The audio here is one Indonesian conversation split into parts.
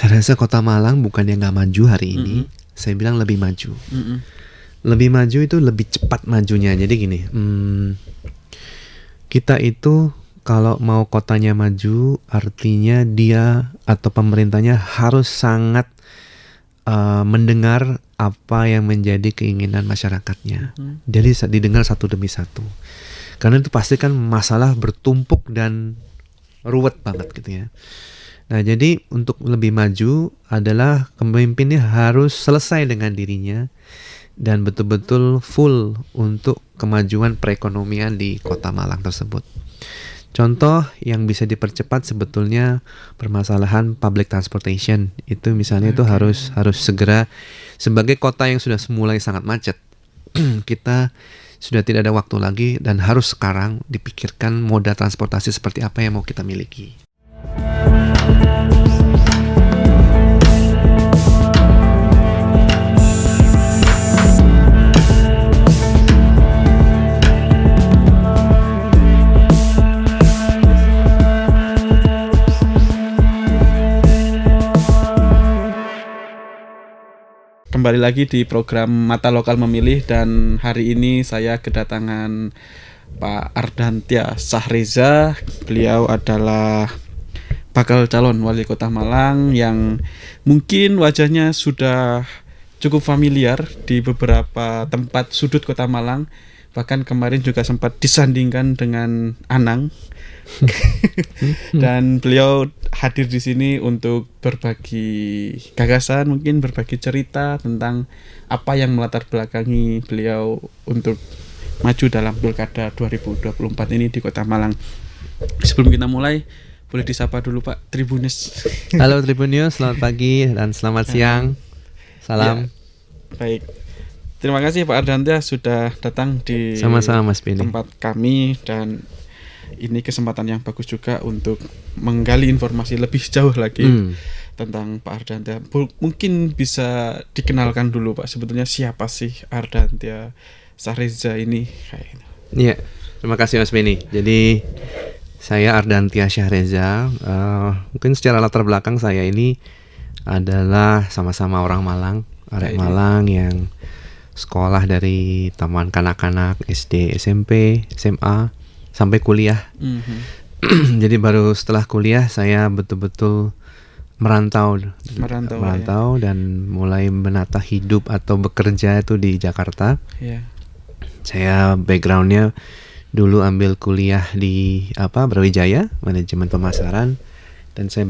Saya rasa Kota Malang bukan yang nggak maju hari ini, saya bilang lebih maju. Lebih maju itu lebih cepat majunya. Jadi gini, kita itu kalau mau kotanya maju, artinya dia atau pemerintahnya harus sangat mendengar apa yang menjadi keinginan masyarakatnya. Jadi didengar satu demi satu. Karena itu pasti kan masalah bertumpuk dan ruwet banget gitu ya. Nah, jadi untuk lebih maju adalah pemimpinnya harus selesai dengan dirinya dan betul-betul full untuk kemajuan perekonomian di Kota Malang tersebut. Contoh yang bisa dipercepat sebetulnya permasalahan public transportation. Itu misalnya itu harus segera, sebagai kota yang sudah mulai sangat macet. Kita sudah tidak ada waktu lagi dan harus sekarang dipikirkan moda transportasi seperti apa yang mau kita miliki. Kembali lagi di program Mata Lokal Memilih, dan hari ini saya kedatangan Pak Ardhantia Sahreza. Beliau adalah bakal calon wali kota Malang yang mungkin wajahnya sudah cukup familiar di beberapa tempat sudut kota Malang. Bahkan kemarin juga sempat disandingkan dengan Anang. Dan beliau hadir di sini untuk berbagi gagasan, mungkin berbagi cerita tentang apa yang melatar belakangi beliau untuk maju dalam Pilkada 2024 ini di Kota Malang. Sebelum kita mulai, boleh disapa dulu Pak Tribunus. Halo Tribunus, selamat pagi dan selamat siang. Salam. Ya, baik. Terima kasih Pak Ardhantia sudah datang di Sama-sama, Mas Bini. Tempat kami, dan ini kesempatan yang bagus juga untuk menggali informasi lebih jauh lagi tentang Pak Ardhantia. Mungkin bisa dikenalkan dulu Pak, sebetulnya siapa sih Ardhantia Sahreza ini? Iya, terima kasih Mas Beni. Jadi saya Ardhantia Sahreza. Mungkin secara latar belakang saya ini adalah sama-sama orang Malang, arek Malang yang sekolah dari taman kanak-kanak, SD, SMP, SMA sampai kuliah. Jadi baru setelah kuliah saya betul-betul merantau dan mulai menata hidup atau bekerja itu di Jakarta. Saya backgroundnya dulu ambil kuliah di Brawijaya, manajemen pemasaran, dan saya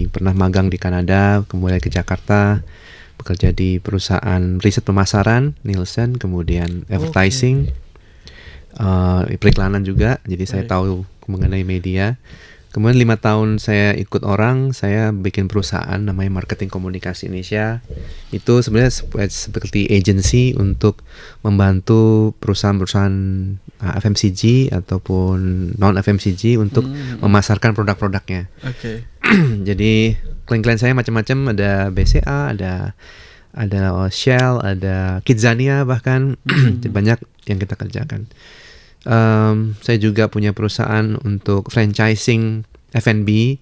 pernah magang di Kanada, kemudian ke Jakarta, bekerja di perusahaan riset pemasaran Nielsen, kemudian advertising. Periklanan juga, jadi saya tahu mengenai media. Kemudian 5 tahun saya ikut saya bikin perusahaan namanya Marketing Komunikasi Indonesia. Itu sebenarnya seperti agensi untuk membantu perusahaan-perusahaan FMCG ataupun non FMCG untuk memasarkan produk-produknya. Jadi klien-klien saya macam-macam, ada BCA, ada Shell, ada Kidzania, bahkan banyak yang kita kerjakan. Saya juga punya perusahaan untuk franchising F&B.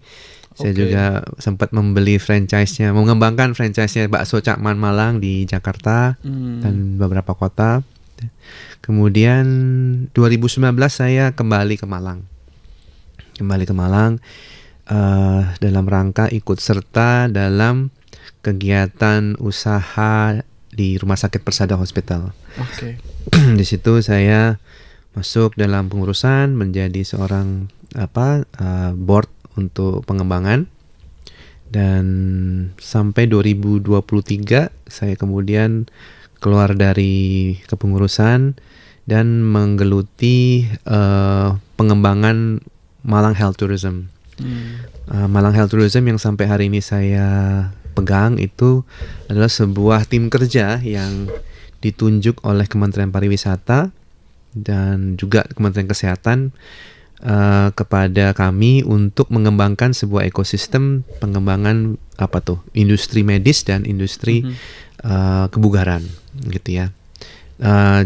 Saya juga sempat membeli franchise-nya, mengembangkan franchise-nya Bakso Cakman Malang di Jakarta dan beberapa kota. Kemudian 2019 saya kembali ke Malang. Dalam rangka ikut serta dalam kegiatan usaha di Rumah Sakit Persada Hospital. Di situ saya masuk dalam pengurusan, menjadi seorang board untuk pengembangan, dan sampai 2023 saya kemudian keluar dari kepengurusan dan menggeluti pengembangan Malang Health Tourism. Malang Health Tourism yang sampai hari ini saya pegang itu adalah sebuah tim kerja yang ditunjuk oleh Kementerian Pariwisata dan juga Kementerian Kesehatan kepada kami untuk mengembangkan sebuah ekosistem pengembangan industri medis dan industri kebugaran gitu ya.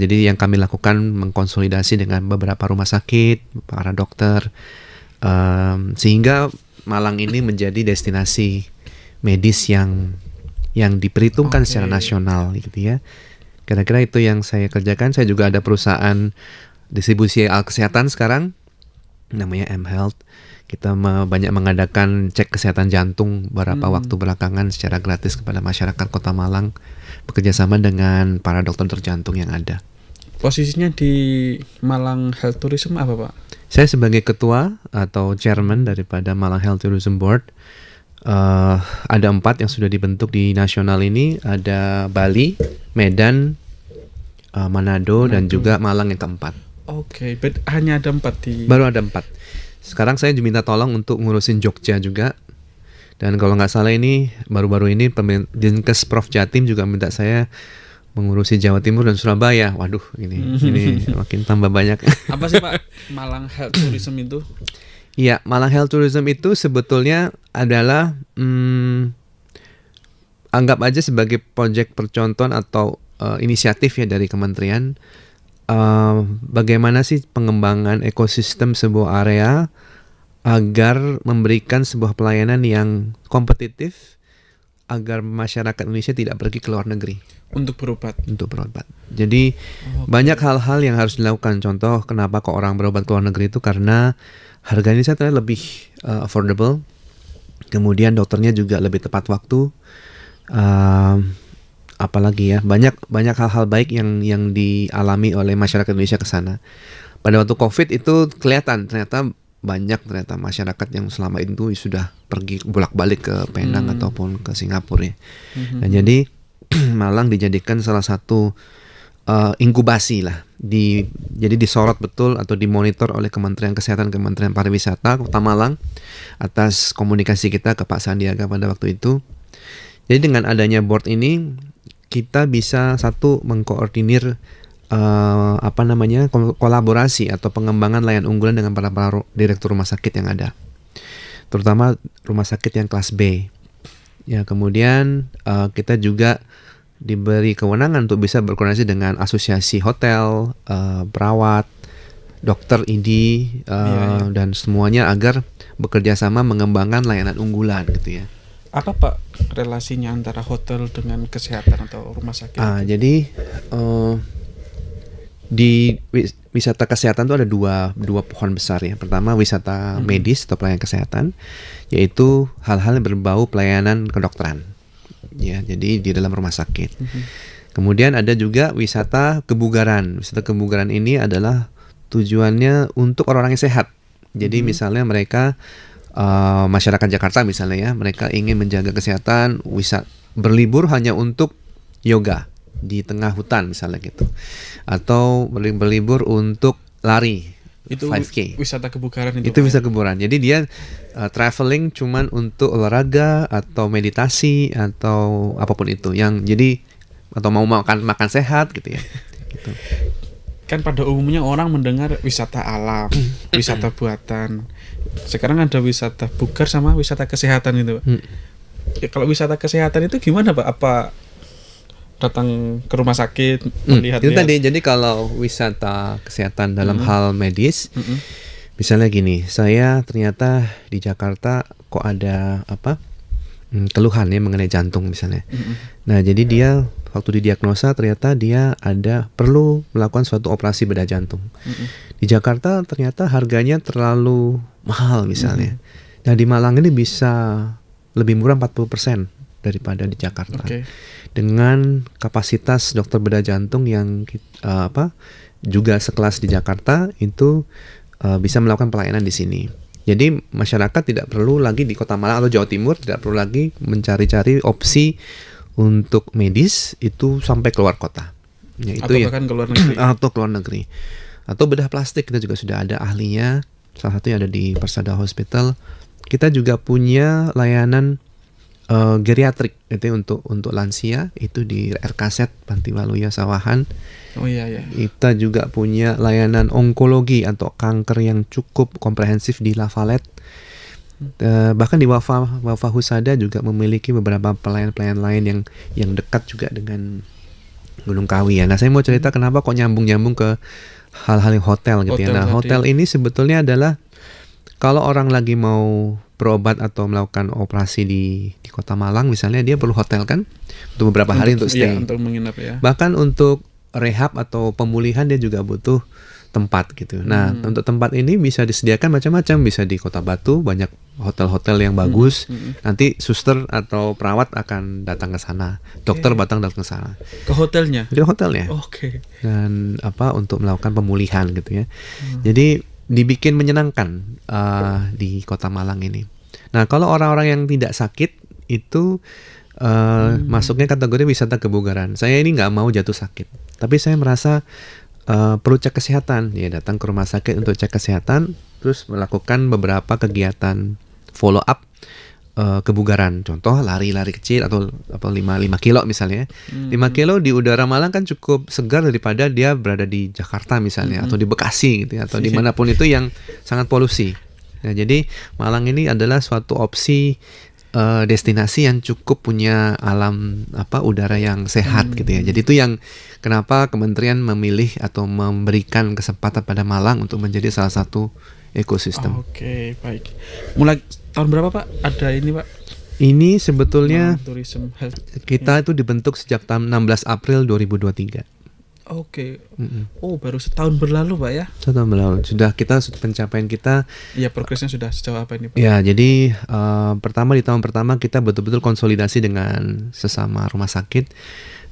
Jadi yang kami lakukan mengkonsolidasi dengan beberapa rumah sakit, para dokter, sehingga Malang ini menjadi destinasi medis yang diperhitungkan secara nasional gitu ya. Kira-kira itu yang saya kerjakan. Saya juga ada perusahaan distribusi alat kesehatan sekarang, namanya mHealth. Kita banyak mengadakan cek kesehatan jantung beberapa waktu belakangan secara gratis kepada masyarakat Kota Malang, bekerja sama dengan para dokter jantung yang ada. Posisinya di Malang Health Tourism apa, Pak? Saya sebagai ketua atau chairman daripada Malang Health Tourism Board. Ada 4 yang sudah dibentuk di nasional ini. Ada Bali, Medan, Manado, dan juga Malang yang keempat. Oke, hanya ada 4 di... Baru ada 4. Sekarang saya diminta tolong untuk ngurusin Jogja juga. Dan kalau nggak salah ini, baru-baru ini Dinkes Prof Jatim juga minta saya mengurusi Jawa Timur dan Surabaya. Waduh, ini makin tambah banyak. Apa sih Pak Malang Health Tourism itu? Iya, Malang Health Tourism itu sebetulnya adalah anggap aja sebagai proyek percontohan atau inisiatif ya dari kementerian. Bagaimana sih pengembangan ekosistem sebuah area agar memberikan sebuah pelayanan yang kompetitif agar masyarakat Indonesia tidak pergi ke luar negeri untuk berobat. Jadi banyak hal-hal yang harus dilakukan. Contoh kenapa kok orang berobat ke luar negeri itu karena harganya ternyata lebih affordable. Kemudian dokternya juga lebih tepat waktu. Apalagi ya, banyak hal-hal baik yang dialami oleh masyarakat Indonesia ke sana. Pada waktu Covid itu kelihatan ternyata masyarakat yang selama itu sudah pergi bolak-balik ke Penang ataupun ke Singapura ya. Dan jadi Malang dijadikan salah satu inkubasi lah. Jadi disorot betul atau dimonitor oleh Kementerian Kesehatan, Kementerian Pariwisata Kota Malang atas komunikasi kita ke Pak Sandiaga pada waktu itu. Jadi dengan adanya board ini kita bisa mengkoordinir kolaborasi atau pengembangan layanan unggulan dengan para direktur rumah sakit yang ada, terutama rumah sakit yang kelas B. Ya, kemudian kita juga diberi kewenangan untuk bisa berkoordinasi dengan asosiasi hotel, perawat, dokter ID, dan semuanya agar bekerja sama mengembangkan layanan unggulan gitu ya. Apa Pak relasinya antara hotel dengan kesehatan atau rumah sakit? Jadi di wisata kesehatan itu ada dua pohon besar ya. Pertama wisata medis atau pelayanan kesehatan, yaitu hal-hal yang berbau pelayanan kedokteran. Ya, jadi di dalam rumah sakit. Kemudian ada juga wisata kebugaran. Wisata kebugaran ini adalah tujuannya untuk orang-orang yang sehat. Jadi misalnya mereka masyarakat Jakarta misalnya ya, mereka ingin menjaga kesehatan, berlibur hanya untuk yoga di tengah hutan misalnya gitu, atau berlibur untuk lari itu 5K. Wisata kebugaran itu wisata kebugaran. Jadi dia traveling cuman untuk olahraga atau meditasi atau apapun itu atau mau makan sehat gitu ya. Gitu. Kan pada umumnya orang mendengar wisata alam, wisata buatan. Sekarang ada wisata bugar sama wisata kesehatan itu. Ya, kalau wisata kesehatan itu gimana Pak? Apa datang ke rumah sakit melihat? Itu tadi. Jadi kalau wisata kesehatan dalam hal medis, misalnya gini, saya ternyata di Jakarta kok ada keluhan ya mengenai jantung misalnya. Nah, jadi dia waktu didiagnosa ternyata dia perlu melakukan suatu operasi bedah jantung. Di Jakarta ternyata harganya terlalu mahal misalnya. Nah, di Malang ini bisa lebih murah 40% daripada di Jakarta. Dengan kapasitas dokter bedah jantung yang juga sekelas di Jakarta itu bisa melakukan pelayanan di sini. Jadi masyarakat tidak perlu lagi di Kota Malang atau Jawa Timur tidak perlu lagi mencari-cari opsi untuk medis itu sampai keluar kota. Ya, itu bahkan ke luar negeri. Atau keluar negeri. Atau bedah plastik kita juga sudah ada ahlinya. Salah satunya ada di Persada Hospital. Kita juga punya layanan geriatrik itu untuk lansia itu di RKZ Panti Waluya Sawahan. Oh iya. Kita juga punya layanan onkologi atau kanker yang cukup komprehensif di Lavalette. Bahkan di Wafa Husada juga memiliki beberapa pelayanan lain yang dekat juga dengan Gunung Kawi ya. Nah, saya mau cerita kenapa kok nyambung ke hal-hal yang hotel gitu ya. Nah, hotel ini sebetulnya adalah kalau orang lagi mau berobat atau melakukan operasi di Kota Malang misalnya, dia perlu hotel kan untuk beberapa hari untuk stay. Iya, untuk menginap ya. Bahkan untuk rehab atau pemulihan dia juga butuh tempat gitu. Nah, untuk tempat ini bisa disediakan macam-macam, bisa di Kota Batu, banyak hotel-hotel yang bagus. Nanti suster atau perawat akan datang ke sana, dokter datang ke sana. Ke hotelnya. Di hotelnya. Oke. Dan untuk melakukan pemulihan gitu ya. Jadi dibikin menyenangkan di Kota Malang ini. Nah, kalau orang-orang yang tidak sakit itu masuknya kategori wisata kebugaran. Saya ini nggak mau jatuh sakit, tapi saya merasa perlu cek kesehatan, ya datang ke rumah sakit untuk cek kesehatan, terus melakukan beberapa kegiatan follow up kebugaran. Contoh lari-lari kecil atau 5 kilo misalnya. 5 kilo di udara Malang kan cukup segar daripada dia berada di Jakarta misalnya, atau di Bekasi gitu ya, atau dimanapun itu yang sangat polusi. Nah, jadi Malang ini adalah suatu opsi destinasi yang cukup punya alam udara yang sehat gitu ya. Jadi itu yang kenapa kementerian memilih atau memberikan kesempatan pada Malang untuk menjadi salah satu ekosistem. Oke, baik. Mulai tahun berapa Pak ada ini Pak? Ini sebetulnya Tourism Health. kita itu dibentuk sejak 16 April 2023. Oke. Oh, baru setahun berlalu Pak ya? Setahun berlalu. Pencapaian kita. Iya, progresnya sudah sejauh apa ini Pak? Ya, jadi pertama di tahun pertama kita betul-betul konsolidasi dengan sesama rumah sakit.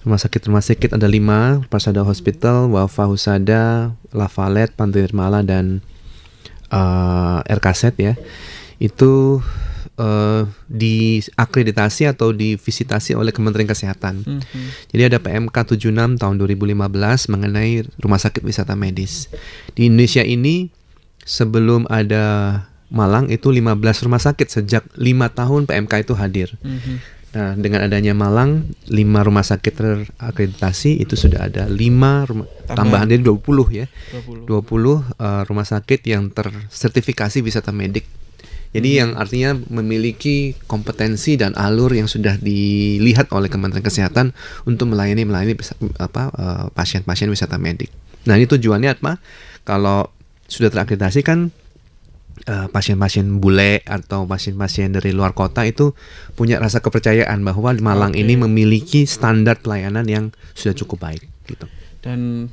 Rumah sakit ada 5, Persada Hospital, Wafa Husada, Lafalet, Pantai Nirmala, dan RKZ ya. Itu diakreditasi atau divisitasi oleh Kementerian Kesehatan. Jadi ada PMK 76 tahun 2015 mengenai rumah sakit wisata medis. Di Indonesia ini sebelum ada Malang itu 15 rumah sakit sejak 5 tahun PMK itu hadir. Nah, dengan adanya Malang 5 rumah sakit terakreditasi, itu sudah ada 5 tambahan dari 20 ya. 20 rumah sakit yang tersertifikasi wisata medik. Jadi yang artinya memiliki kompetensi dan alur yang sudah dilihat oleh Kementerian Kesehatan untuk melayani pasien-pasien wisata medik. Nah, ini tujuannya apa? Kalau sudah terakreditasi kan pasien-pasien bule atau pasien-pasien dari luar kota itu punya rasa kepercayaan bahwa Malang ini memiliki standar pelayanan yang sudah cukup baik gitu. Dan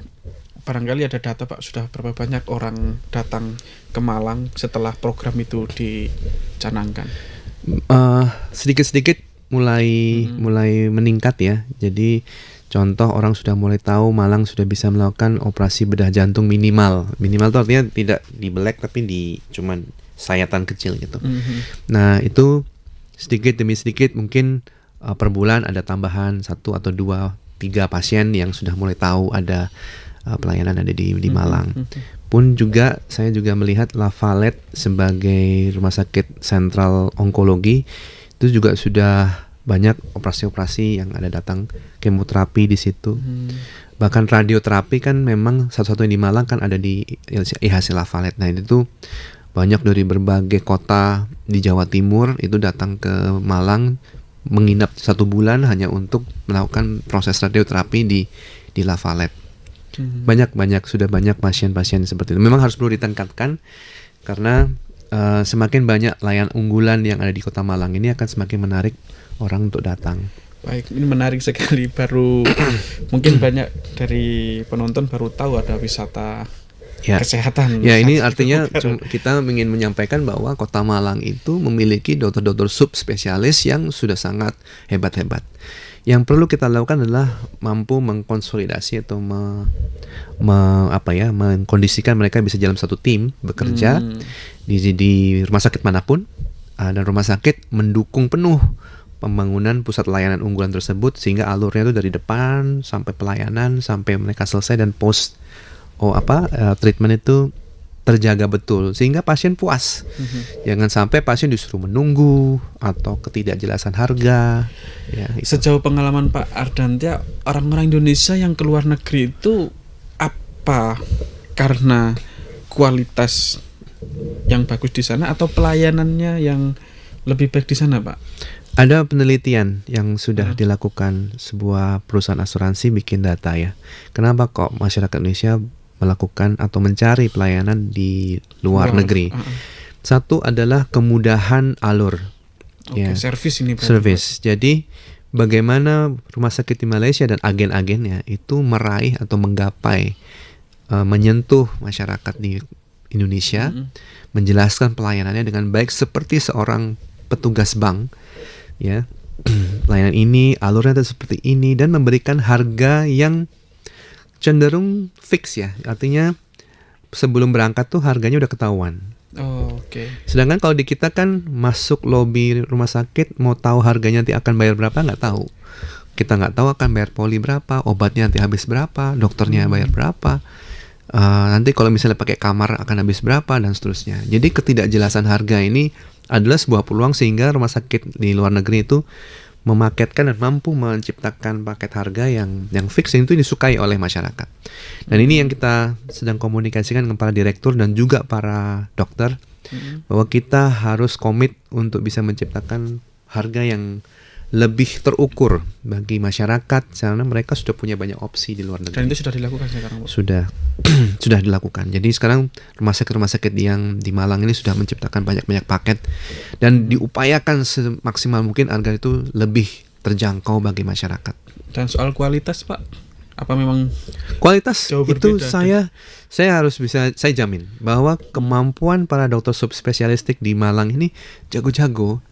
barangkali ada data Pak, sudah berapa banyak orang datang ke Malang setelah program itu dicanangkan? Sedikit-sedikit mulai meningkat ya. Jadi contoh orang sudah mulai tahu Malang sudah bisa melakukan operasi bedah jantung minimal. Minimal itu artinya tidak dibelek tapi cuman sayatan kecil gitu. Nah, itu sedikit demi sedikit mungkin per bulan ada tambahan 1 atau 2, 3 pasien yang sudah mulai tahu ada pelayanan ada di Malang. Pun juga saya juga melihat Lafalet sebagai rumah sakit sentral onkologi itu juga sudah banyak operasi-operasi yang ada datang, kemoterapi di situ. Bahkan radioterapi kan memang satu-satunya di Malang kan ada di IHC Lafalet. Nah, itu banyak dari berbagai kota di Jawa Timur itu datang ke Malang menginap 1 bulan hanya untuk melakukan proses radioterapi di Lafalet. Sudah banyak pasien-pasien seperti itu. Memang harus perlu ditingkatkan karena semakin banyak layanan unggulan yang ada di Kota Malang ini akan semakin menarik orang untuk datang. Baik, ini menarik sekali. Baru mungkin banyak dari penonton baru tahu ada wisata kesehatan. Ya, ini artinya kita ingin menyampaikan bahwa Kota Malang itu memiliki dokter-dokter subspesialis yang sudah sangat hebat-hebat. Yang perlu kita lakukan adalah mampu mengkonsolidasi atau mengkondisikan mereka bisa dalam satu tim bekerja di rumah sakit manapun, dan rumah sakit mendukung penuh pembangunan pusat layanan unggulan tersebut sehingga alurnya itu dari depan sampai pelayanan sampai mereka selesai dan post treatment itu terjaga betul sehingga pasien puas. Jangan sampai pasien disuruh menunggu atau ketidakjelasan harga. Ya, itu. Sejauh pengalaman Pak Ardantia, orang-orang Indonesia yang keluar negeri itu apa? Karena kualitas yang bagus di sana atau pelayanannya yang lebih baik di sana, Pak? Ada penelitian yang sudah dilakukan sebuah perusahaan asuransi bikin data ya. Kenapa kok masyarakat Indonesia melakukan atau mencari pelayanan di luar negeri? Satu adalah kemudahan alur. Oke, Ya, service ini berarti, service. Jadi bagaimana rumah sakit di Malaysia dan agen-agennya itu meraih atau menggapai menyentuh masyarakat di Indonesia, menjelaskan pelayanannya dengan baik seperti seorang petugas bank, ya. Layanan ini, alurnya itu seperti ini, dan memberikan harga yang cenderung fix ya. Artinya sebelum berangkat tuh harganya udah ketahuan. Pak. Oh, oke. Sedangkan kalau di kita kan masuk lobi rumah sakit mau tahu harganya nanti akan bayar berapa nggak tahu. Kita nggak tahu akan bayar poli berapa, obatnya nanti habis berapa, dokternya bayar berapa. Nanti kalau misalnya pakai kamar akan habis berapa dan seterusnya. Jadi ketidakjelasan harga ini adalah sebuah peluang sehingga rumah sakit di luar negeri itu memaketkan dan mampu menciptakan paket harga yang fix yang itu disukai oleh masyarakat. Dan ini yang kita sedang komunikasikan dengan para direktur dan juga para dokter, bahwa kita harus komit untuk bisa menciptakan harga yang lebih terukur bagi masyarakat karena mereka sudah punya banyak opsi di luar negeri. Dan itu sudah dilakukan sekarang, Pak? Sudah sudah dilakukan. Jadi sekarang rumah sakit yang di Malang ini sudah menciptakan banyak paket dan diupayakan semaksimal mungkin harga itu lebih terjangkau bagi masyarakat. Dan soal kualitas, Pak, apa memang Kualitas jauh itu berbeda? saya harus bisa, saya jamin bahwa kemampuan para dokter subspesialistik di Malang ini jago-jago.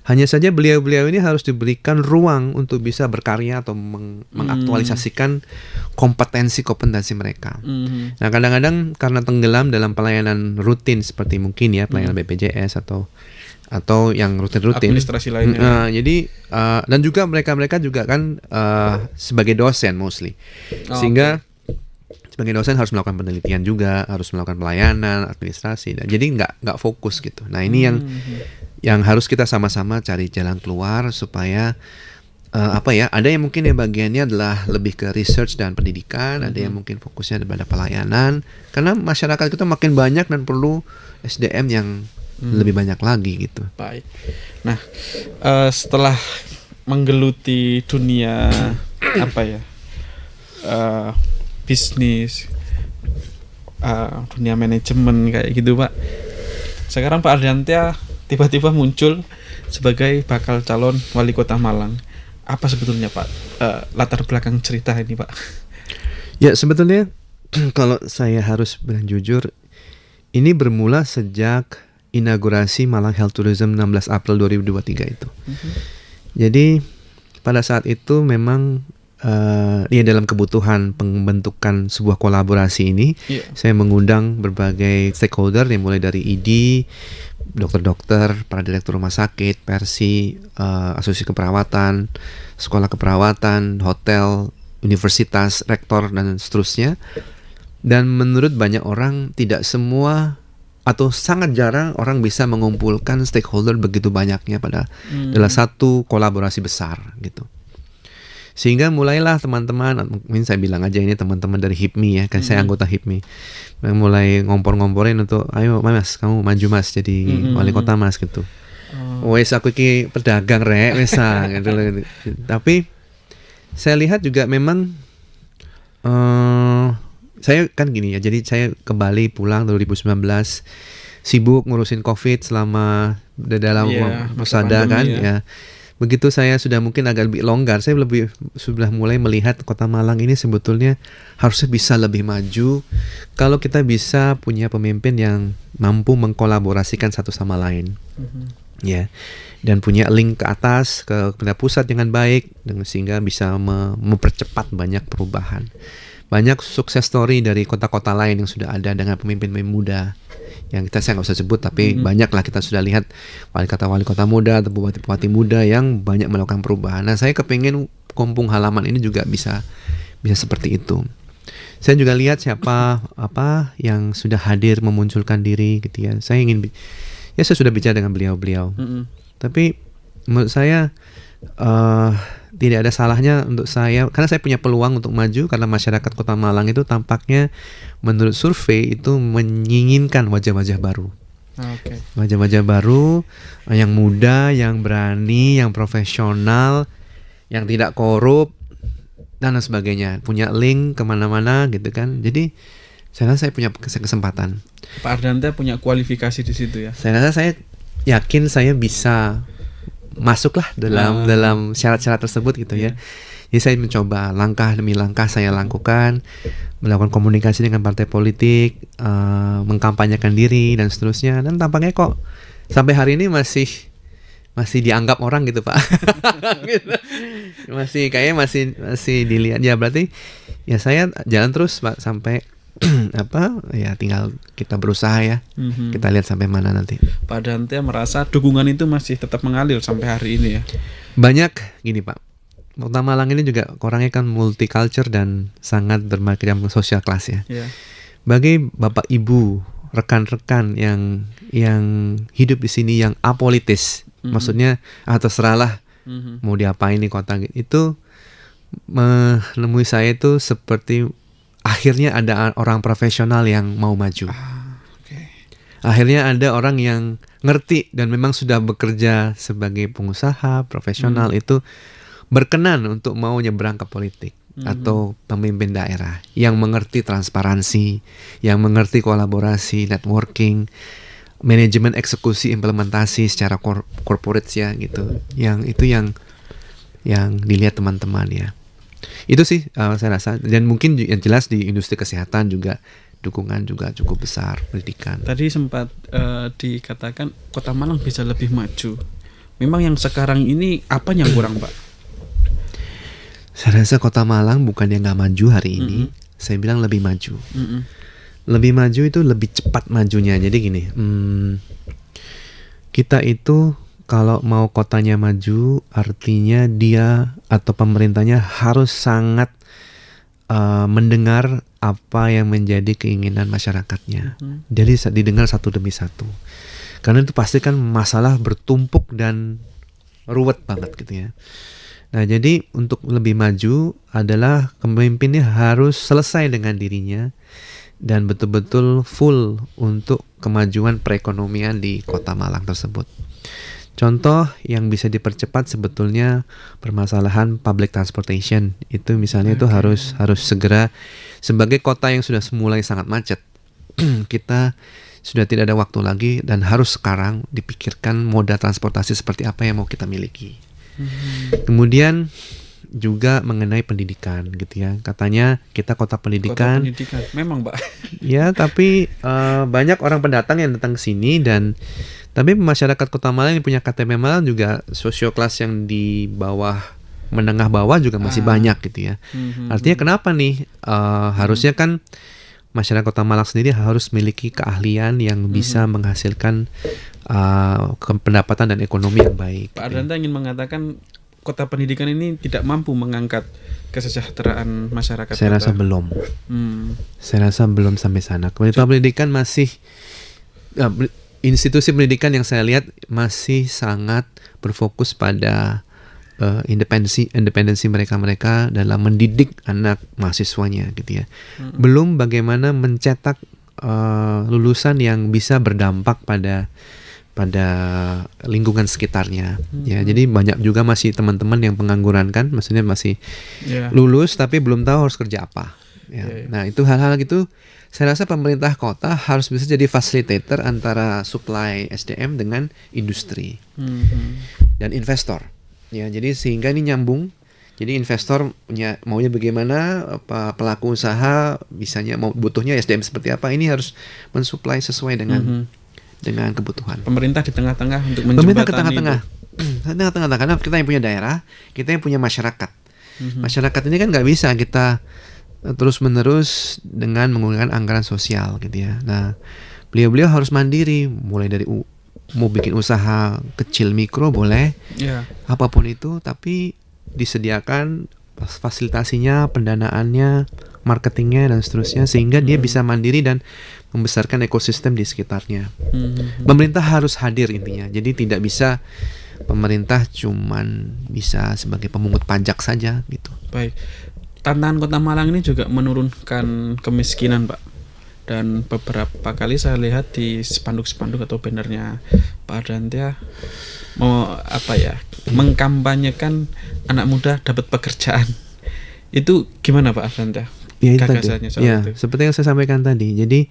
Hanya saja beliau-beliau ini harus diberikan ruang untuk bisa berkarya atau mengaktualisasikan kompetensi mereka. Nah, kadang-kadang karena tenggelam dalam pelayanan rutin seperti mungkin ya pelayanan BPJS atau yang rutin-rutin. Administrasi lainnya. Jadi dan juga mereka juga kan sebagai dosen mostly. Sehingga sebagai dosen harus melakukan penelitian juga, harus melakukan pelayanan, administrasi. Jadi nggak fokus gitu. Nah, ini yang harus kita sama-sama cari jalan keluar supaya ada yang mungkin bagiannya adalah lebih ke research dan pendidikan, ada yang mungkin fokusnya pada pelayanan. Karena masyarakat kita makin banyak dan perlu SDM yang lebih banyak lagi gitu. Baik. Nah, setelah menggeluti dunia bisnis, dunia manajemen kayak gitu, Pak. Sekarang Pak Ardantia tiba-tiba muncul sebagai bakal calon wali kota Malang. Apa sebetulnya, Pak, latar belakang cerita ini, Pak? Ya, sebetulnya kalau saya harus bilang jujur, ini bermula sejak inaugurasi Malang Health Tourism 16 April 2023 itu. Jadi pada saat itu memang dalam kebutuhan pembentukan sebuah kolaborasi ini, saya mengundang berbagai stakeholder yang mulai dari ID, dokter-dokter, para direktur rumah sakit, Persi, asosiasi keperawatan, sekolah keperawatan, hotel, universitas, rektor dan seterusnya. Dan menurut banyak orang tidak semua atau sangat jarang orang bisa mengumpulkan stakeholder begitu banyaknya pada dalam satu kolaborasi besar gitu. Sehingga mulailah teman-teman, mungkin saya bilang aja ini teman-teman dari HIPMI ya, kan saya anggota HIPMI, mulai ngompor-ngomporin untuk, ayo Mas, kamu maju Mas jadi wali kota Mas gitu. Wes aku ki pedagang rek, wesa gitu. Tapi saya lihat juga memang saya kan gini ya, jadi saya ke Bali pulang 2019, sibuk ngurusin COVID selama dalam persada kan ya. Begitu saya sudah mungkin agak lebih longgar, saya sudah mulai melihat kota Malang ini sebetulnya harusnya bisa lebih maju kalau kita bisa punya pemimpin yang mampu mengkolaborasikan satu sama lain, ya, dan punya link ke atas ke pusat dengan baik, sehingga bisa mempercepat banyak perubahan. Banyak sukses story dari kota-kota lain yang sudah ada dengan pemimpin-pemimpin muda. Yang saya nggak usah sebut, tapi banyaklah kita sudah lihat wali kota muda atau bupati-bupati muda yang banyak melakukan perubahan. Nah, saya kepingin kampung halaman ini juga bisa seperti itu. Saya juga lihat siapa yang sudah hadir memunculkan diri gitu ya. Saya sudah bicara dengan beliau-beliau. Tapi menurut saya tidak ada salahnya untuk saya, karena saya punya peluang untuk maju, karena masyarakat Kota Malang itu tampaknya menurut survei itu menginginkan wajah-wajah baru. Wajah-wajah baru yang muda, yang berani, yang profesional, yang tidak korup dan sebagainya, punya link kemana-mana gitu kan. Jadi Saya rasa saya punya kesempatan. Pak Ardantia punya kualifikasi di situ ya. Saya rasa saya yakin saya bisa masuklah dalam syarat-syarat tersebut gitu ya. Jadi saya mencoba langkah demi langkah saya lakukan, melakukan komunikasi dengan partai politik, mengkampanyekan diri dan seterusnya, dan tampaknya kok sampai hari ini masih dianggap orang gitu Pak. Gitu. Masih dilihat ya, berarti ya saya jalan terus Pak sampai tinggal kita berusaha ya. Kita lihat sampai mana nanti. Pak Ardantia merasa dukungan itu masih tetap mengalir sampai hari ini ya. Banyak gini Pak, Kota Malang ini juga orangnya kan multicultural dan sangat bermacam social class ya. Bagi bapak ibu, rekan-rekan yang hidup di sini yang apolitis, maksudnya terserahlah mau diapain di kota itu, menemui saya itu seperti akhirnya ada orang profesional yang mau maju. Akhirnya ada orang yang ngerti dan memang sudah bekerja sebagai pengusaha profesional itu berkenan untuk mau nyebrang ke politik atau pemimpin daerah yang mengerti transparansi, yang mengerti kolaborasi, networking, manajemen eksekusi implementasi secara corporate ya gitu. Yang dilihat teman-teman ya. Itu sih saya rasa, dan mungkin yang jelas di industri kesehatan juga dukungan juga cukup besar, pendidikan. Tadi sempat dikatakan Kota Malang bisa lebih maju. Memang yang sekarang ini apa yang kurang Pak? Saya rasa Kota Malang bukan yang nggak maju hari ini, saya bilang lebih maju. Lebih maju itu lebih cepat majunya. Jadi gini, kita itu kalau mau kotanya maju, artinya dia atau pemerintahnya harus sangat mendengar apa yang menjadi keinginan masyarakatnya. Jadi didengar satu demi satu. Karena itu pasti kan masalah bertumpuk dan ruwet banget gitu ya. Nah, jadi untuk lebih maju adalah pemimpinnya harus selesai dengan dirinya dan betul-betul full untuk kemajuan perekonomian di Kota Malang tersebut. Contoh yang bisa dipercepat sebetulnya permasalahan public transportation. Itu misalnya itu harus segera, sebagai kota yang sudah mulai sangat macet. Kita sudah tidak ada waktu lagi dan harus sekarang dipikirkan moda transportasi seperti apa yang mau kita miliki. Kemudian juga mengenai pendidikan gitu ya. Katanya kita kota pendidikan. Memang, Mbak. Ya, tapi banyak orang pendatang yang datang ke sini, tapi masyarakat Kota Malang yang punya KTP Malang juga sosio kelas yang di bawah, menengah bawah juga masih banyak gitu ya. Artinya kenapa nih? Harusnya kan masyarakat Kota Malang sendiri harus memiliki keahlian yang bisa menghasilkan pendapatan dan ekonomi yang baik. Pak Ardantia ingin mengatakan kota pendidikan ini tidak mampu mengangkat kesejahteraan masyarakat. Saya rasa belum. Saya rasa belum sampai sana. Kementerian Pendidikan masih institusi pendidikan yang saya lihat masih sangat berfokus pada independensi mereka dalam mendidik anak mahasiswanya gitu ya. Belum bagaimana mencetak lulusan yang bisa berdampak pada lingkungan sekitarnya. Ya, jadi banyak juga masih teman-teman yang pengangguran kan, maksudnya masih lulus tapi belum tahu harus kerja apa. Ya. Nah, itu hal-hal gitu. Saya rasa pemerintah kota harus bisa jadi facilitator antara supply SDM dengan industri dan investor. Ya, jadi sehingga ini nyambung. Jadi investor maunya bagaimana, pelaku usaha bisanya butuhnya SDM seperti apa, ini harus mensuplai sesuai dengan kebutuhan. Pemerintah di tengah-tengah untuk menjembatani. Pemerintah ke tengah-tengah. Karena kita yang punya daerah, kita yang punya masyarakat. Masyarakat ini kan nggak bisa kita terus-menerus dengan menggunakan anggaran sosial gitu ya. Nah, beliau harus mandiri, mulai dari mau bikin usaha kecil mikro boleh, apapun itu, tapi disediakan fasilitasinya, pendanaannya, marketingnya dan seterusnya, sehingga dia bisa mandiri dan membesarkan ekosistem di sekitarnya. Pemerintah harus hadir intinya. Jadi tidak bisa pemerintah cuman bisa sebagai pemungut pajak saja gitu. Baik. Tantangan Kota Malang ini juga menurunkan kemiskinan, Pak. Dan beberapa kali saya lihat di spanduk-spanduk atau bannernya Pak Ardantia mengkampanyekan anak muda dapat pekerjaan. Itu gimana Pak Ardantia? Ya itu tadi. gagasannya soal Ya, itu. seperti yang saya sampaikan tadi. Jadi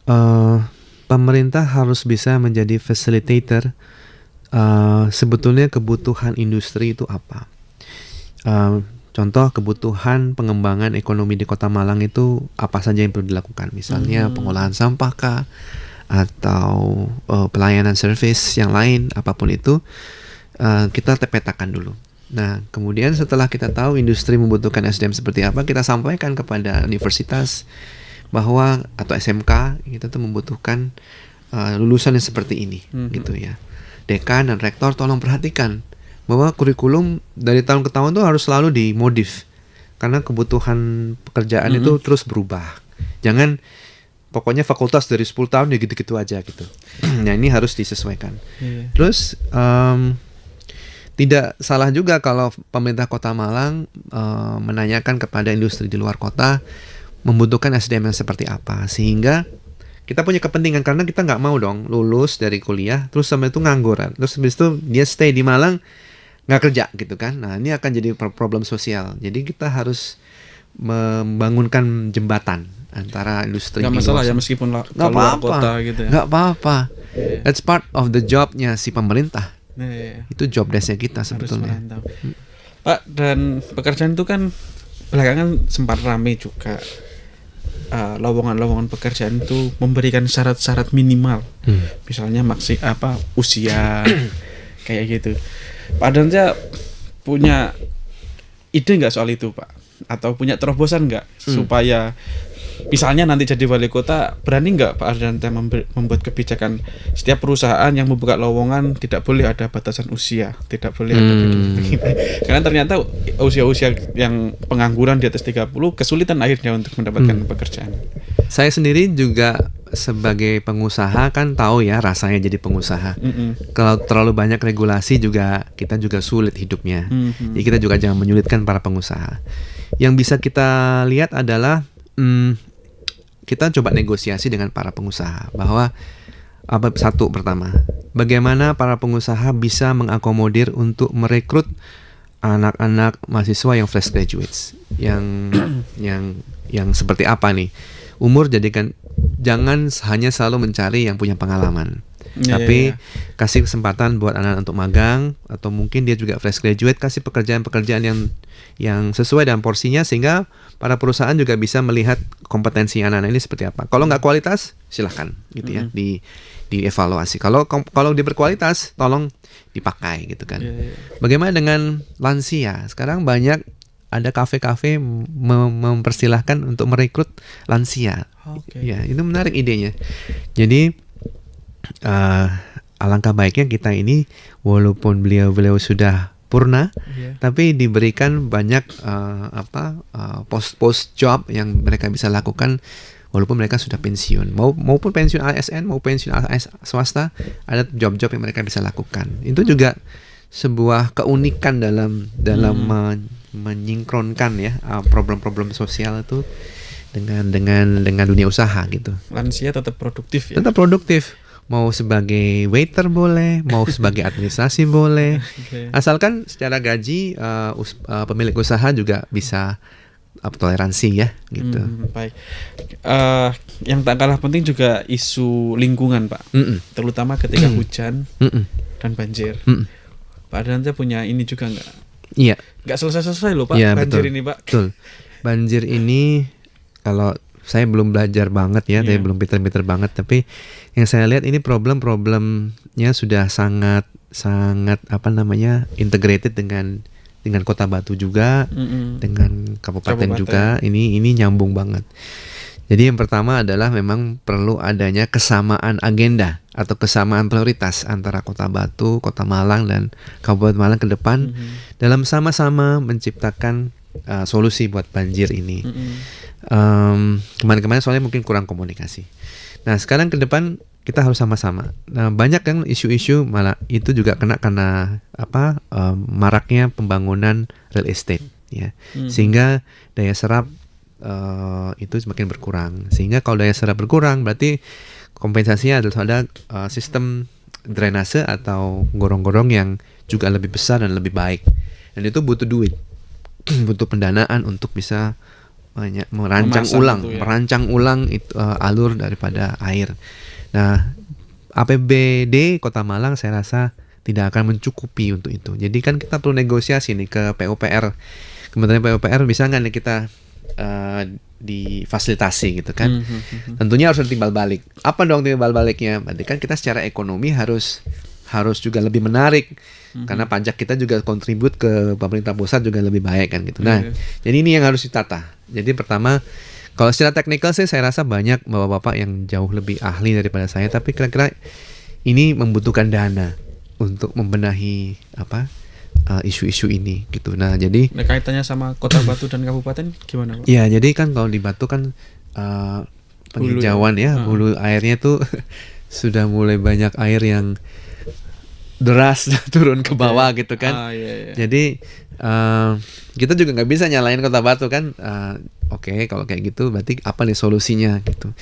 eh, pemerintah harus bisa menjadi facilitator. Sebetulnya kebutuhan industri itu apa? Contoh kebutuhan pengembangan ekonomi di Kota Malang itu apa saja yang perlu dilakukan? Misalnya pengolahan sampah kah? Atau pelayanan service yang lain, apapun itu, kita petakan dulu. Nah, kemudian setelah kita tahu industri membutuhkan SDM seperti apa, kita sampaikan kepada universitas bahwa atau SMK kita tuh membutuhkan lulusan yang seperti ini, gitu ya. Dekan dan rektor tolong perhatikan bahwa kurikulum dari tahun ke tahun tuh harus selalu dimodif karena kebutuhan pekerjaan itu terus berubah. Jangan pokoknya fakultas dari 10 tahun ya gitu-gitu aja gitu. Nah, ini harus disesuaikan. Terus tidak salah juga kalau pemerintah Kota Malang menanyakan kepada industri di luar kota membutuhkan SDM yang seperti apa, sehingga kita punya kepentingan karena kita nggak mau dong lulus dari kuliah terus sampai itu nganggur, terus habis itu dia stay di Malang nggak kerja gitu kan. Nah, ini akan jadi problem sosial. Jadi kita harus membangunkan jembatan antara industri. Nggak masalah ya meskipun keluar kota gitu ya. Nggak apa-apa. That's part of the jobnya si pemerintah. Itu job desk-nya kita sebetulnya. Pak, dan pekerjaan itu kan belakangan sempat rame juga. Lowongan-lowongan pekerjaan itu memberikan syarat-syarat minimal, misalnya usia kayak gitu. Pak Ardantia punya ide nggak soal itu, Pak? Atau punya terobosan nggak supaya misalnya nanti jadi wali kota, berani nggak Pak Ardantia membuat kebijakan setiap perusahaan yang membuka lowongan tidak boleh ada batasan usia, tidak boleh ada begini. Karena ternyata usia-usia yang pengangguran di atas 30 kesulitan akhirnya untuk mendapatkan pekerjaan. Saya sendiri juga sebagai pengusaha kan tahu ya rasanya jadi pengusaha. Kalau terlalu banyak regulasi juga kita juga sulit hidupnya. Jadi kita juga jangan menyulitkan para pengusaha. Yang bisa kita lihat adalah kita coba negosiasi dengan para pengusaha bahwa pertama, bagaimana para pengusaha bisa mengakomodir untuk merekrut anak-anak mahasiswa yang fresh graduates, yang seperti apa nih? Umur jangan hanya selalu mencari yang punya pengalaman. Tapi kasih kesempatan buat anak untuk magang, atau mungkin dia juga fresh graduate, kasih pekerjaan-pekerjaan yang sesuai dengan porsinya sehingga para perusahaan juga bisa melihat kompetensi anak-anak ini seperti apa. Kalau nggak kualitas, silahkan gitu ya dievaluasi. Kalau dia berkualitas, tolong dipakai gitu kan. Bagaimana dengan lansia? Sekarang banyak ada kafe-kafe mempersilahkan untuk merekrut lansia. Ya, itu menarik idenya. Jadi alangkah baiknya kita ini walaupun beliau sudah purna, tapi diberikan banyak post job yang mereka bisa lakukan walaupun mereka sudah pensiun, maupun pensiun ASN mau pensiun swasta, ada job-job yang mereka bisa lakukan. Itu juga sebuah keunikan dalam menyingkronkan ya problem-problem sosial itu dengan dunia usaha gitu. Lansia tetap produktif ya. Tetap produktif. Mau sebagai waiter boleh, mau sebagai administrasi boleh, asalkan secara gaji pemilik usaha juga bisa toleransi ya, gitu. Baik. Yang tak kalah penting juga isu lingkungan, Pak, terutama ketika hujan dan banjir. Pak Ardantia punya ini juga nggak? Iya. Nggak selesai loh Pak, ya, banjir betul. ini Pak. Betul. Banjir ini kalau saya belum belajar banget ya, saya belum pinter-pinter banget, tapi yang saya lihat ini problemnya sudah sangat integrated dengan Kota Batu juga, dengan kabupaten juga. Ini nyambung banget. Jadi yang pertama adalah memang perlu adanya kesamaan agenda atau kesamaan prioritas antara Kota Batu, Kota Malang dan Kabupaten Malang ke depan dalam sama-sama menciptakan solusi buat banjir ini. Kemarin-kemarin soalnya mungkin kurang komunikasi. Nah, sekarang ke depan kita harus sama-sama. Nah, banyak yang isu-isu malah itu juga karena maraknya pembangunan real estate ya. Sehingga daya serap itu semakin berkurang. Sehingga kalau daya serap berkurang berarti kompensasinya adalah ada sistem drainase atau gorong-gorong yang juga lebih besar dan lebih baik. Dan itu butuh duit. Butuh pendanaan untuk bisa merancang Memasang ulang, itu ya. merancang ulang itu alur daripada air. Nah, APBD Kota Malang saya rasa tidak akan mencukupi untuk itu. Jadi kan kita perlu negosiasi nih ke PUPR. Kementerian PUPR bisa nggak nih kita difasilitasi gitu kan? Tentunya harus ada timbal balik. Apa dong timbal baliknya? Berarti kan kita secara ekonomi harus juga lebih menarik. Karena pajak kita juga kontribut ke pemerintah pusat juga lebih baik kan gitu. Nah, jadi ini yang harus ditata. Jadi pertama, kalau secara teknikal sih saya rasa banyak bapak-bapak yang jauh lebih ahli daripada saya. Tapi kira-kira ini membutuhkan dana untuk membenahi isu-isu ini gitu. Nah, jadi kaitannya sama Kota Batu dan kabupaten gimana, Pak? ya, jadi kan kalau di Batu kan penghijauan hulu airnya tuh sudah mulai banyak air yang deras turun ke bawah gitu kan. Iya. Jadi kita juga nggak bisa nyalain Kota Batu kan. Oke, kalau kayak gitu berarti apa nih solusinya gitu.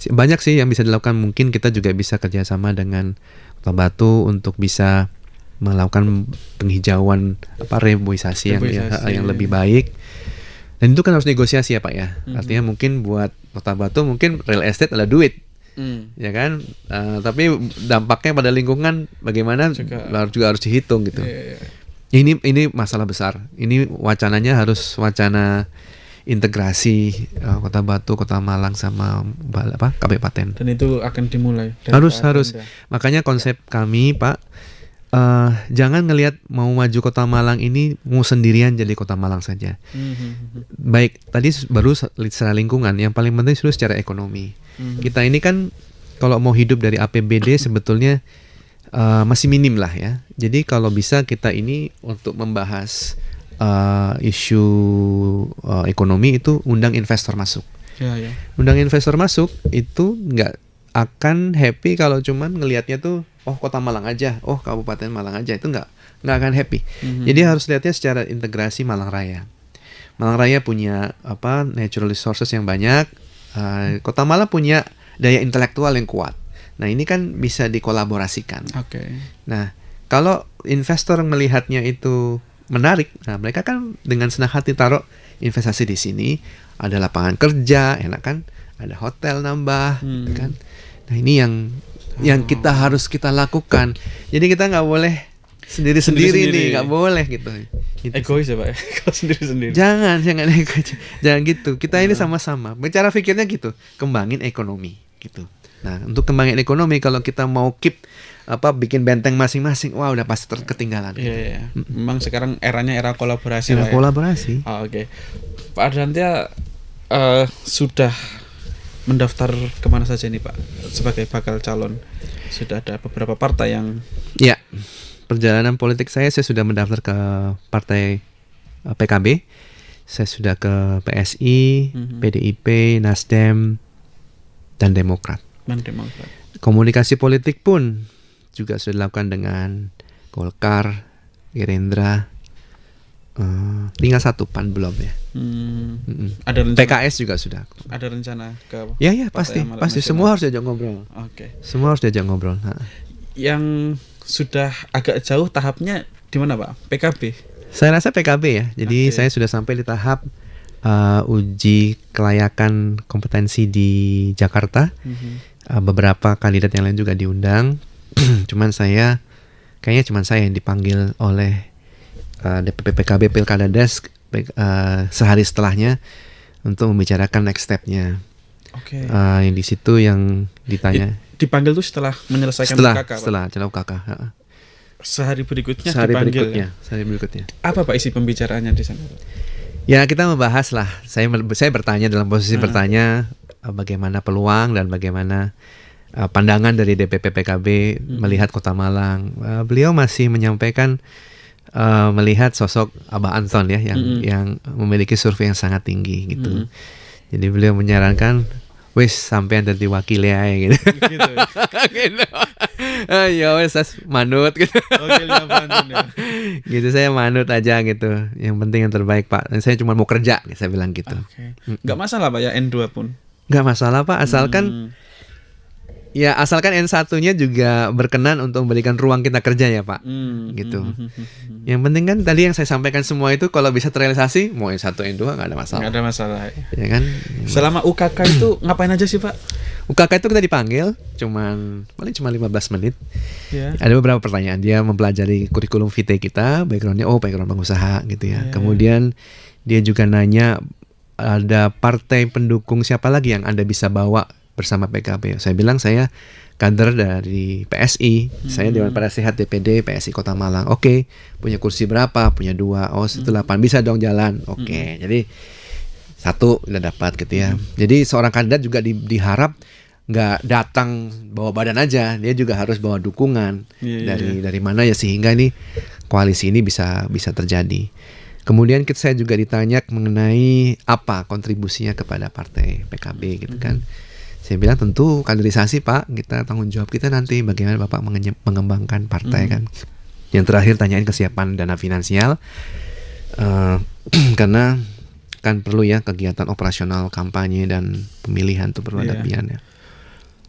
Banyak sih yang bisa dilakukan. Mungkin kita juga bisa kerjasama dengan Kota Batu untuk bisa melakukan penghijauan reboisasi yang lebih baik. Dan itu kan harus negosiasi ya Pak ya. Artinya mungkin buat Kota Batu mungkin real estate adalah duit. Ya kan, tapi dampaknya pada lingkungan bagaimana juga harus dihitung gitu. Ini masalah besar. Ini wacananya harus wacana integrasi Kota Batu, Kota Malang sama kabupaten. Dan itu akan dimulai. Harus. Makanya konsep kami Pak, jangan ngelihat mau maju Kota Malang ini mau sendirian jadi Kota Malang saja. Baik, tadi baru secara lingkungan, yang paling penting dulu secara ekonomi. Kita ini kan kalau mau hidup dari APBD sebetulnya masih minim lah ya. Jadi kalau bisa kita ini untuk membahas isu ekonomi itu undang investor masuk. Undang investor masuk itu nggak akan happy kalau cuman ngelihatnya tuh Kota Malang aja, Kabupaten Malang aja, itu nggak akan happy. Jadi harus lihatnya secara integrasi Malang Raya. Malang Raya punya natural resources yang banyak. Kota Malang punya daya intelektual yang kuat. Nah, ini kan bisa dikolaborasikan. Nah, kalau investor melihatnya itu menarik, nah mereka kan dengan senang hati taruh investasi di sini, ada lapangan kerja, enak kan? Ada hotel nambah, kan? Nah, ini yang kita harus kita lakukan. Jadi kita nggak boleh sendiri-sendiri nih, nggak boleh gitu. Egois ya Pak, kalau sendiri-sendiri. Jangan gitu. Kita ini sama-sama. Cara pikirnya gitu, kembangin ekonomi gitu. Nah, untuk kembangin ekonomi kalau kita mau keep bikin benteng masing-masing, wah udah pasti ketinggalan. Iya. Memang sekarang eranya era kolaborasi. Era kolaborasi. Oke. Pak Ardantia sudah mendaftar kemana saja nih Pak sebagai bakal calon? Sudah ada beberapa partai yang perjalanan politik saya sudah mendaftar ke partai PKB, saya sudah ke PSI, PDIP, Nasdem, dan Demokrat. Komunikasi politik pun juga sudah dilakukan dengan Golkar, Gerindra, tinggal satu PAN belum ya. Ada rencana, PKS juga sudah. Ada rencana ke? Ya pasti. Semua harus diajak ngobrol. Semua harus diajak ngobrol. Yang sudah agak jauh tahapnya di mana Pak? PKB? Saya rasa PKB ya. Jadi saya sudah sampai di tahap uji kelayakan kompetensi di Jakarta. Beberapa kandidat yang lain juga diundang. Kayaknya cuman saya yang dipanggil oleh DPP PKB Pilkada Desk sehari setelahnya untuk membicarakan next step-nya. Yang di situ yang ditanya. Dipanggil tuh setelah menyelesaikan setelah UKK. Sehari berikutnya sehari dipanggil. Berikutnya. Apa Pak isi pembicaraannya di sana? Ya, kita membahas lah. Saya bertanya dalam posisi bertanya bagaimana peluang dan bagaimana pandangan dari DPP PKB melihat Kota Malang. Beliau masih menyampaikan melihat sosok Abah Anton ya yang memiliki survei yang sangat tinggi gitu. Jadi beliau menyarankan sampean dadi wakil ya gitu. Gitu. Ya wes manut gitu. Gitu, saya manut aja gitu. Yang penting yang terbaik Pak. Dan saya cuma mau kerja, saya bilang gitu. Nggak masalah Pak ya N2 pun. Nggak masalah Pak, asalkan Ya asalkan N1-nya juga berkenan untuk memberikan ruang kita kerja ya Pak. Gitu. Yang penting kan tadi yang saya sampaikan semua itu kalau bisa terrealisasi mau N1 N2 nggak ada masalah. Nggak ada masalah. Ya kan. Selama UKK itu ngapain aja sih Pak? UKK itu kita dipanggil paling cuma 15 menit. Ya. Ada beberapa pertanyaan, dia mempelajari kurikulum vitae kita, backgroundnya background pengusaha gitu ya. Kemudian dia juga nanya ada partai pendukung siapa lagi yang Anda bisa bawa bersama PKB. Saya bilang saya kader dari PSI, saya Dewan Penasehat DPD PSI Kota Malang. Oke, punya kursi berapa? Punya 2. Itu 8, bisa dong jalan. Oke, jadi 1 udah dapat gitu ya. Jadi seorang kandidat juga diharap nggak datang bawa badan aja, dia juga harus bawa dukungan dari mana ya sehingga ini koalisi ini bisa terjadi. Kemudian saya juga ditanya mengenai apa kontribusinya kepada partai PKB gitu kan. Saya bilang tentu kaderisasi Pak, kita tanggung jawab kita nanti bagaimana Bapak mengembangkan partai kan. Yang terakhir tanyain kesiapan dana finansial, karena kan perlu ya kegiatan operasional kampanye dan pemilihan itu perlu ada biayanya.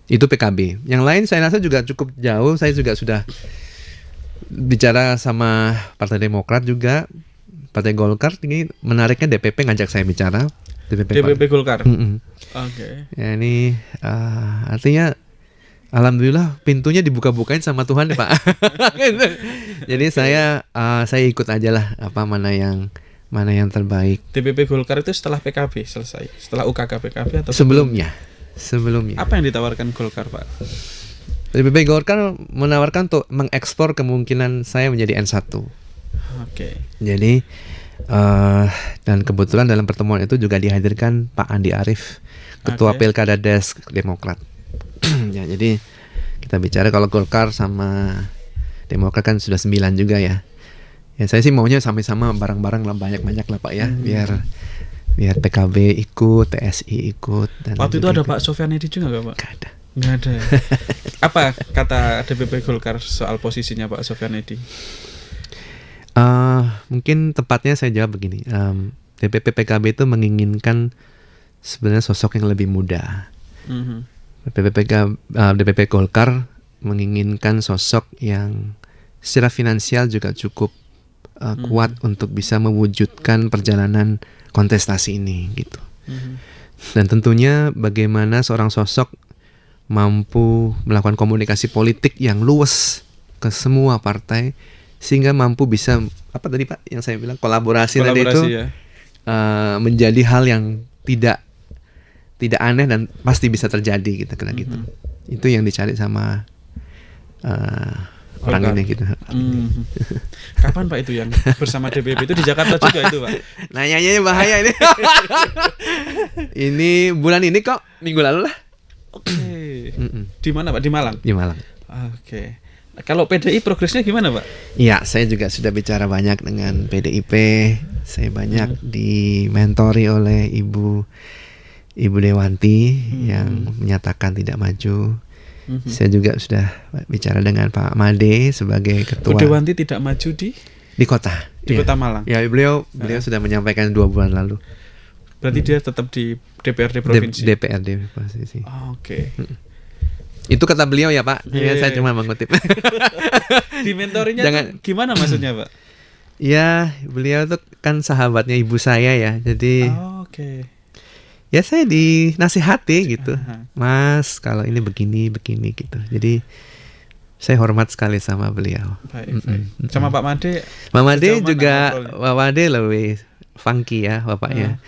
Itu PKB. Yang lain saya rasa juga cukup jauh. Saya juga sudah bicara sama Partai Demokrat juga, Partai Golkar. Ini menariknya DPP ngajak saya bicara. DPP Golkar. Oke. Ya ini artinya alhamdulillah pintunya dibuka-bukain sama Tuhan ya Pak. Jadi saya ikut aja lah mana yang terbaik. DPP Golkar itu setelah PKB selesai, setelah UKK PKB atau sebelumnya? Apa yang ditawarkan Golkar Pak? DPP Golkar menawarkan untuk mengekspor kemungkinan saya menjadi N1. Oke. Jadi dan kebetulan dalam pertemuan itu juga dihadirkan Pak Andi Arief, Ketua Pilkada Desk Demokrat. Ya, jadi kita bicara kalau Golkar sama Demokrat kan sudah 9 juga ya. Ya saya sih maunya sama-sama bareng-bareng lah, banyak-banyak lah Pak ya, biar PKB ikut, PSI ikut. Dan waktu itu ada Pak Sofyan Edi juga nggak Pak? Nggak ada. Apa kata DPP Golkar soal posisinya Pak Sofyan Edi? Mungkin tepatnya saya jawab begini, DPP PKB itu menginginkan sebenarnya sosok yang lebih muda. DPP Golkar menginginkan sosok yang secara finansial juga cukup kuat untuk bisa mewujudkan perjalanan kontestasi ini gitu. Dan tentunya bagaimana seorang sosok mampu melakukan komunikasi politik yang luas ke semua partai sehingga mampu bisa apa tadi Pak yang saya bilang kolaborasi tadi itu menjadi hal yang tidak aneh dan pasti bisa terjadi gitu kira gitu. Itu yang dicari sama orang ini gitu. Kapan Pak itu yang bersama DPP itu di Jakarta juga itu Pak? Nanyanya bahaya ini. Ini bulan ini kok, minggu lalu lah. Oke. Di mana Pak? Di Malang. Di Malang. Oke. Kalau PDI progresnya gimana Pak? Ya, saya juga sudah bicara banyak dengan PDIP. Saya banyak dimentori oleh Ibu Dewanti yang menyatakan tidak maju. Saya juga sudah bicara dengan Pak Made sebagai ketua. Bu Dewanti tidak maju di kota Malang. Ya, beliau sudah menyampaikan 2 bulan lalu. Berarti dia tetap di DPRD provinsi. DPRD provinsi. Oke. Itu kata beliau ya Pak. Ya, saya cuma mengutip. Di mentorinya gimana maksudnya Pak? Ya, beliau itu kan sahabatnya ibu saya ya. Jadi ya saya dinasihati gitu. Mas, kalau ini begini gitu. Jadi saya hormat sekali sama beliau. Baik. Sama Pak Made? Pak Made juga, Pak Made lebih funky ya bapaknya.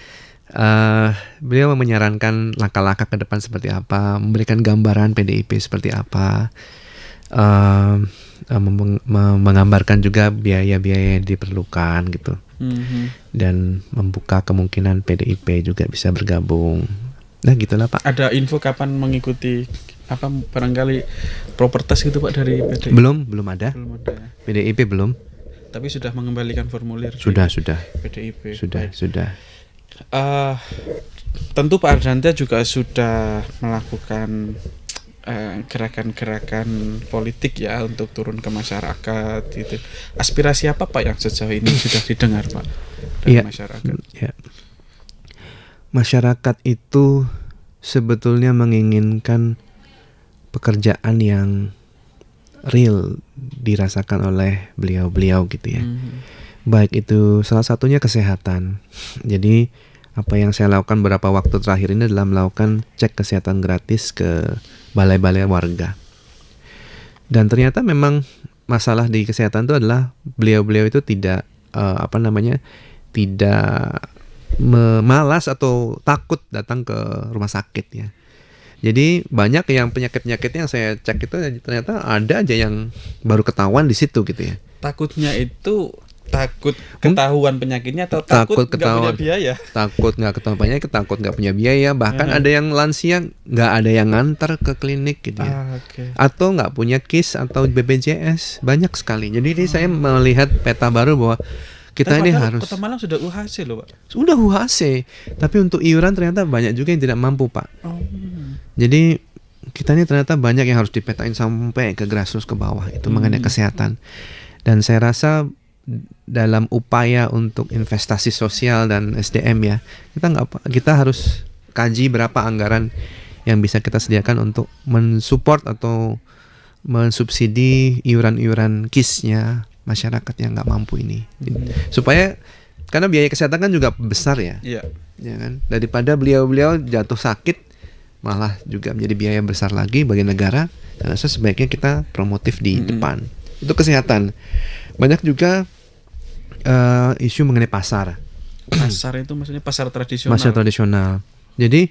Beliau menyarankan langkah-langkah ke depan seperti apa, memberikan gambaran PDIP seperti apa, menggambarkan juga biaya-biaya yang diperlukan gitu, dan membuka kemungkinan PDIP juga bisa bergabung. Nah gitulah Pak. Ada info kapan mengikuti barangkali propertes gitu Pak dari PDIP? Belum ada. PDIP belum. Tapi sudah mengembalikan formulir. Sudah. PDIP. Sudah. Tentu Pak Ardantia juga sudah melakukan gerakan-gerakan politik ya untuk turun ke masyarakat gitu. Aspirasi apa Pak yang sejauh ini sudah didengar Pak dari masyarakat? Ya. Masyarakat itu sebetulnya menginginkan pekerjaan yang real dirasakan oleh beliau-beliau gitu ya. Baik itu salah satunya kesehatan. Jadi apa yang saya lakukan beberapa waktu terakhir ini adalah melakukan cek kesehatan gratis ke balai-balai warga. Dan ternyata memang masalah di kesehatan itu adalah beliau-beliau itu tidak tidak malas atau takut datang ke rumah sakit ya. Jadi banyak yang penyakit-penyakitnya yang saya cek itu ternyata ada aja yang baru ketahuan di situ gitu ya. Takutnya itu takut ketahuan penyakitnya atau takut nggak punya biaya? Takut nggak ketahuan penyakit, takut nggak punya biaya. Bahkan ada yang lansia nggak ada yang ngantar ke klinik gitu ya. Atau nggak punya KIS atau BPJS, banyak sekali. Jadi ini saya melihat peta baru bahwa kita ini harus. Kota Malang sudah UHC loh Pak. Sudah UHC, tapi untuk iuran ternyata banyak juga yang tidak mampu Pak. Jadi kita ini ternyata banyak yang harus dipetain sampai ke grassroots ke bawah itu mengenai kesehatan. Dan saya rasa dalam upaya untuk investasi sosial dan SDM ya, kita harus kaji berapa anggaran yang bisa kita sediakan untuk mensupport atau mensubsidi iuran-iuran KIS-nya masyarakat yang nggak mampu ini, supaya karena biaya kesehatan kan juga besar ya, ya kan, daripada beliau-beliau jatuh sakit malah juga menjadi biaya besar lagi bagi negara. Dan sebaiknya kita promotif di depan. Itu kesehatan. Banyak juga isu mengenai pasar. Pasar itu maksudnya pasar tradisional. Pasar tradisional. Jadi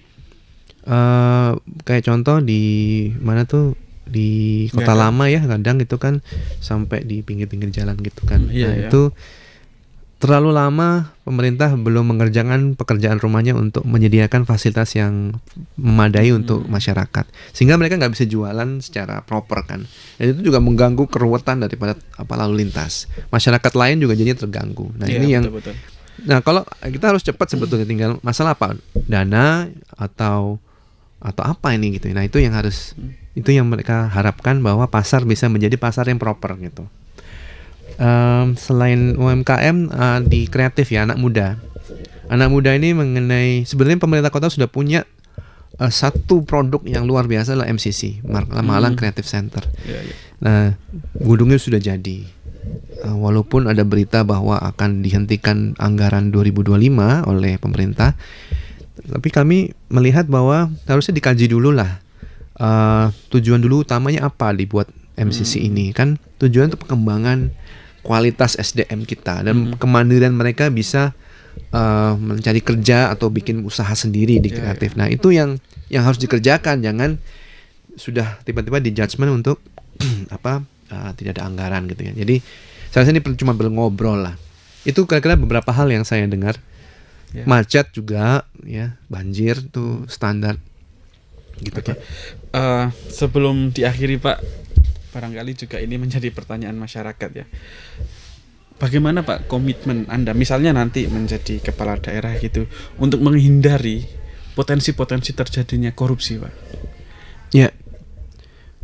kayak contoh di mana tuh, di Kota Lama ya, kadang itu kan sampai di pinggir-pinggir jalan gitu kan. Itu terlalu lama pemerintah belum mengerjakan pekerjaan rumahnya untuk menyediakan fasilitas yang memadai untuk masyarakat, sehingga mereka nggak bisa jualan secara proper kan. Dan itu juga mengganggu keruwetan daripada lalu lintas. Masyarakat lain juga jadinya terganggu. Nah ini yang betul. Nah kalau kita harus cepat sebetulnya, tinggal masalah apa, dana atau apa ini gitu. Nah itu yang harus, itu yang mereka harapkan, bahwa pasar bisa menjadi pasar yang proper gitu. Selain UMKM, di kreatif ya, anak muda ini mengenai, sebenarnya pemerintah kota sudah punya satu produk yang luar biasa, adalah MCC, Malang Creative Center. Nah gedungnya sudah jadi, walaupun ada berita bahwa akan dihentikan anggaran 2025 oleh pemerintah, tapi kami melihat bahwa harusnya dikaji dulu lah, tujuan dulu utamanya apa dibuat MCC ini kan. Tujuan untuk pengembangan kualitas SDM kita dan kemandirian mereka bisa mencari kerja atau bikin usaha sendiri di kreatif. Nah itu yang harus dikerjakan, jangan sudah tiba-tiba di judgement untuk tidak ada anggaran gitu ya. Jadi saya rasa ini cuma ngobrol lah. Itu kira-kira beberapa hal yang saya dengar. Macet juga ya, banjir tuh standar gitu. Pak. Sebelum diakhiri Pak, barangkali juga ini menjadi pertanyaan masyarakat ya. Bagaimana Pak komitmen Anda misalnya nanti menjadi kepala daerah gitu, untuk menghindari potensi-potensi terjadinya korupsi Pak? Ya,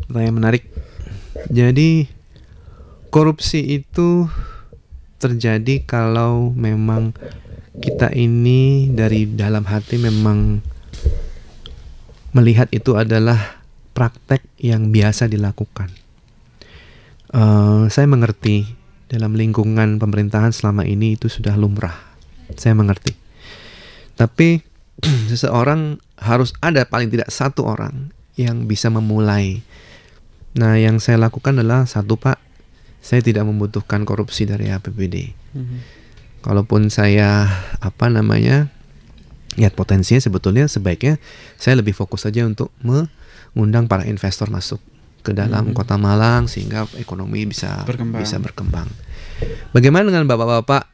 pertanyaan menarik. Jadi korupsi itu terjadi kalau memang kita ini dari dalam hati memang melihat itu adalah praktek yang biasa dilakukan. Saya mengerti dalam lingkungan pemerintahan selama ini itu sudah lumrah. Saya mengerti. Tapi seseorang harus ada paling tidak satu orang yang bisa memulai. Nah, yang saya lakukan adalah satu Pak, saya tidak membutuhkan korupsi dari APBD. Kalaupun saya lihat potensinya, sebetulnya sebaiknya saya lebih fokus saja untuk mengundang para investor masuk ke dalam Kota Malang sehingga ekonomi bisa berkembang. Bagaimana dengan bapak-bapak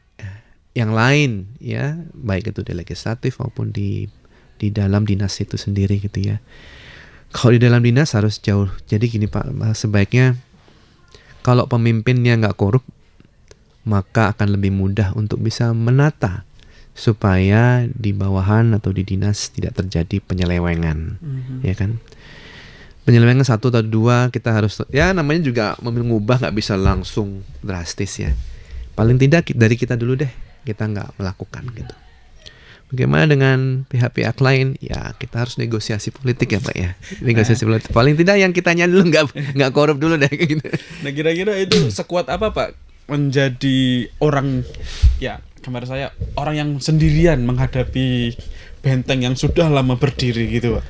yang lain ya, baik itu di legislatif maupun di dalam dinas itu sendiri gitu ya. Kalau di dalam dinas harus jauh. Jadi gini Pak, sebaiknya kalau pemimpinnya nggak korup, maka akan lebih mudah untuk bisa menata supaya di bawahan atau di dinas tidak terjadi penyelewengan, ya kan? Penyelewengan satu atau dua kita harus, ya namanya juga mengubah nggak bisa langsung drastis ya. Paling tidak dari kita dulu deh, kita nggak melakukan gitu. Bagaimana dengan pihak-pihak lain? Ya kita harus negosiasi politik ya Pak ya. Negosiasi politik. Paling tidak yang kitanya dulu nggak korup dulu deh kayak gitu. Nah kira-kira itu sekuat apa Pak menjadi orang, ya gambar saya orang yang sendirian menghadapi benteng yang sudah lama berdiri gitu Pak.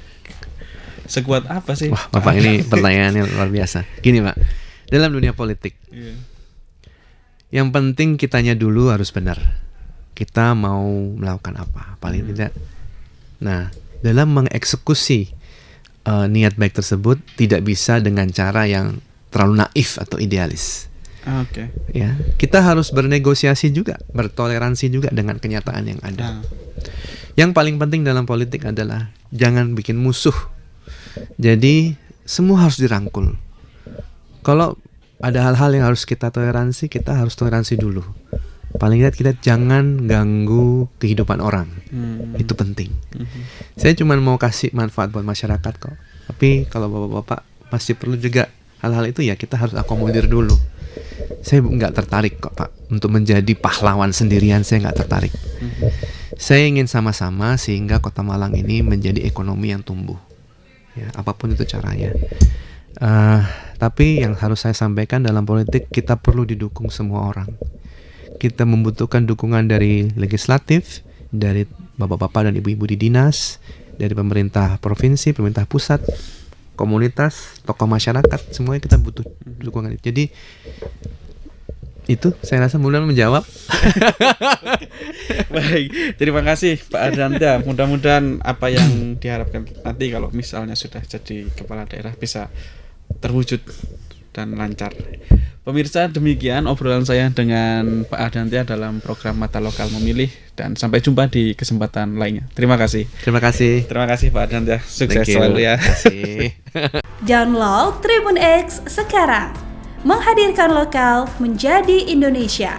Sekuat apa sih? Wah Bapak ini pertanyaannya luar biasa. Gini Pak, dalam dunia politik Iya. yang penting kitanya dulu harus benar. Kita mau melakukan apa, paling tidak. Nah, dalam mengeksekusi niat baik tersebut tidak bisa dengan cara yang terlalu naif atau idealis. Oke. Ya, kita harus bernegosiasi juga, bertoleransi juga dengan kenyataan yang ada. Nah, Yang paling penting dalam politik adalah jangan bikin musuh. Jadi semua harus dirangkul. Kalau ada hal-hal yang harus kita toleransi, kita harus toleransi dulu. Paling tidak kita jangan ganggu kehidupan orang. Itu penting. Saya cuma mau kasih manfaat buat masyarakat kok. Tapi kalau bapak-bapak masih perlu juga hal-hal itu, ya kita harus akomodir dulu. Saya nggak tertarik kok Pak untuk menjadi pahlawan sendirian, saya nggak tertarik. Saya ingin sama-sama sehingga Kota Malang ini menjadi ekonomi yang tumbuh. Ya, apapun itu caranya. Tapi yang harus saya sampaikan dalam politik, kita perlu didukung semua orang. Kita membutuhkan dukungan dari legislatif, dari bapak-bapak dan ibu-ibu di dinas, dari pemerintah provinsi, pemerintah pusat, komunitas, tokoh masyarakat, semuanya kita butuh dukungan. Jadi itu saya rasa mudah-mudahan menjawab. baik, terima kasih Pak Ardantia. Mudah-mudahan apa yang diharapkan nanti kalau misalnya sudah jadi kepala daerah bisa terwujud dan lancar. Pemirsa, demikian obrolan saya dengan Pak Ardantia dalam program Mata Lokal Memilih, dan sampai jumpa di kesempatan lainnya. Terima kasih. Terima kasih. Terima kasih Pak Ardantia. Sukses Thank you. selalu ya. Terima kasih. Download Tribun X sekarang. Menghadirkan lokal menjadi Indonesia.